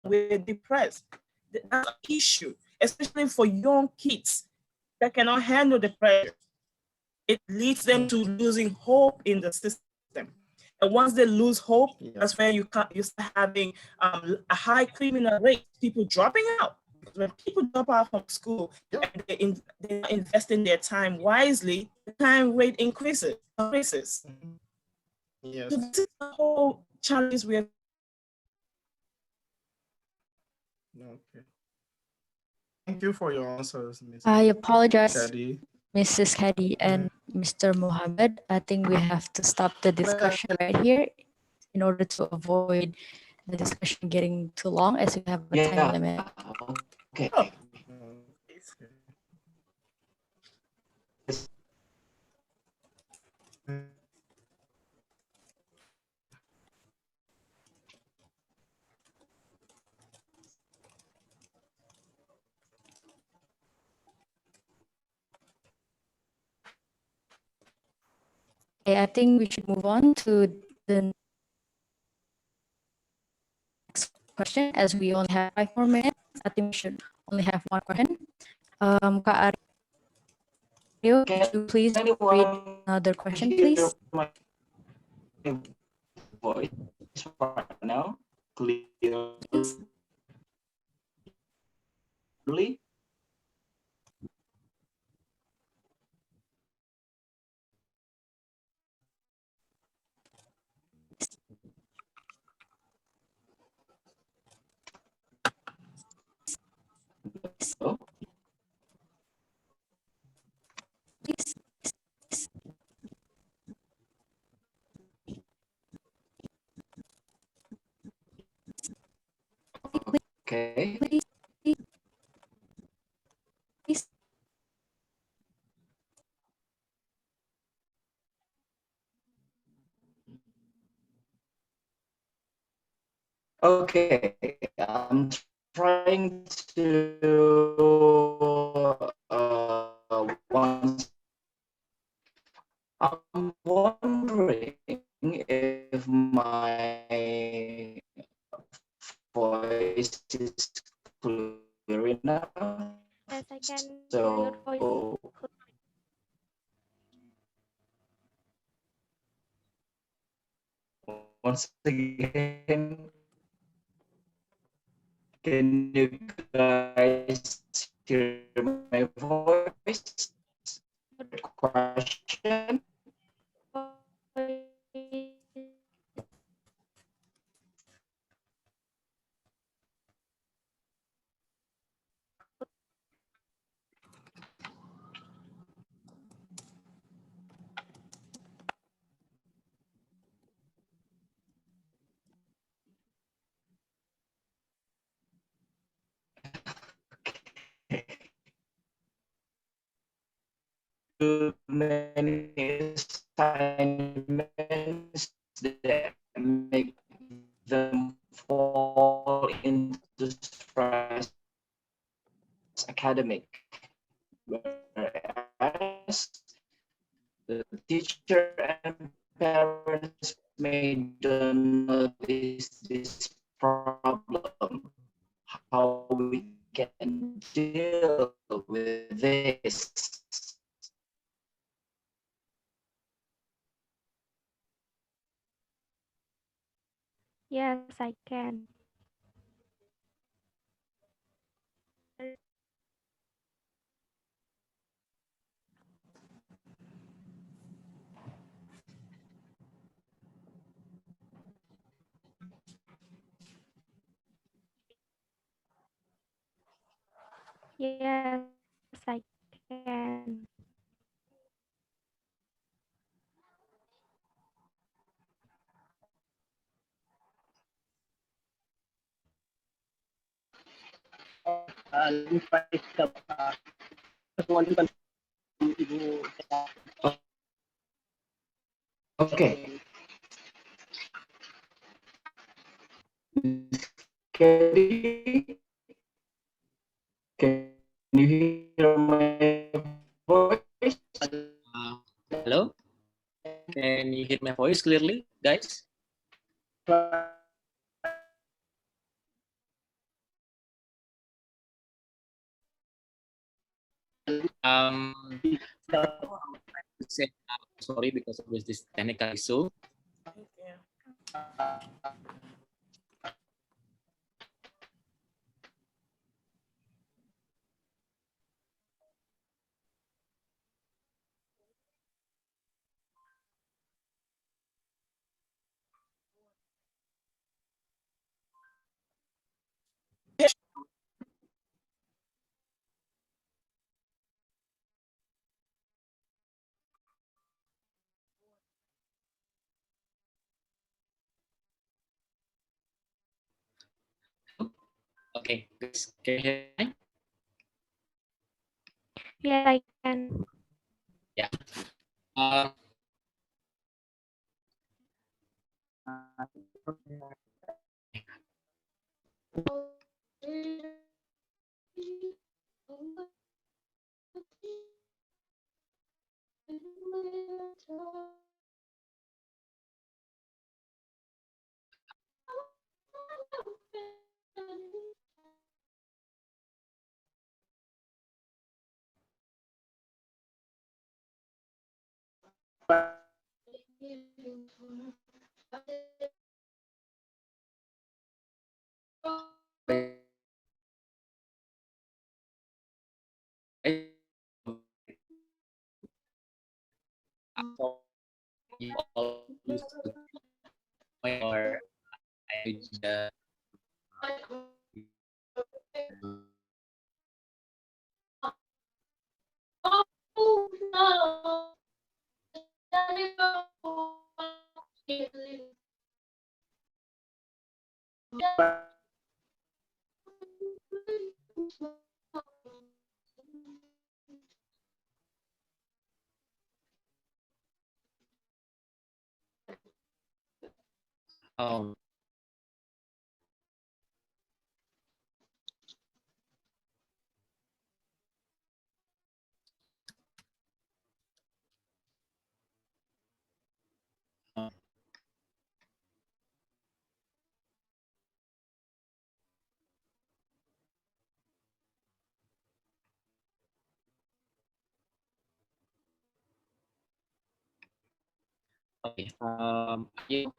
We're depressed. That's an issue, especially for young kids that cannot handle the pressure. It leads them to losing hope in the system. And once they lose hope, that's when you start having a high criminal rate, people dropping out. Because when people drop out from school and they're investing their time wisely, the crime rate increases. Yes. So this is the whole challenge we have. Okay. Thank you for your answers, Ms. I apologize, Shadi. Mrs. Hadi and Mr. Mohammed. I think we have to stop the discussion right here in order to avoid the discussion getting too long, as we have a time limit. Okay. Okay, I think we should move on to the next question, as we only have 5 more minutes. I think we should only have one question. Kak Aryo, could you please read another question, please? My voice right now clearly. Hello? Okay. Okay, I'm trying to once. I'm wondering if my voice is clear enough. Yes, I can hear your So voice. once again, can you guys hear my voice? Question? many assignments that make them fall into stress academic, whereas the teacher and parents may don't notice this problem, how we can deal with this. Yes, I can. Yes, I can. Let me try to one Ibu. Okay. Kelly, can you hear my voice? Hello? Can you hear my voice clearly, guys? Um, say sorry because of this technical issue. Okay, guys, can you hear me? Yeah, I can. Yeah. Uh, you all used to or I just um okay. Are you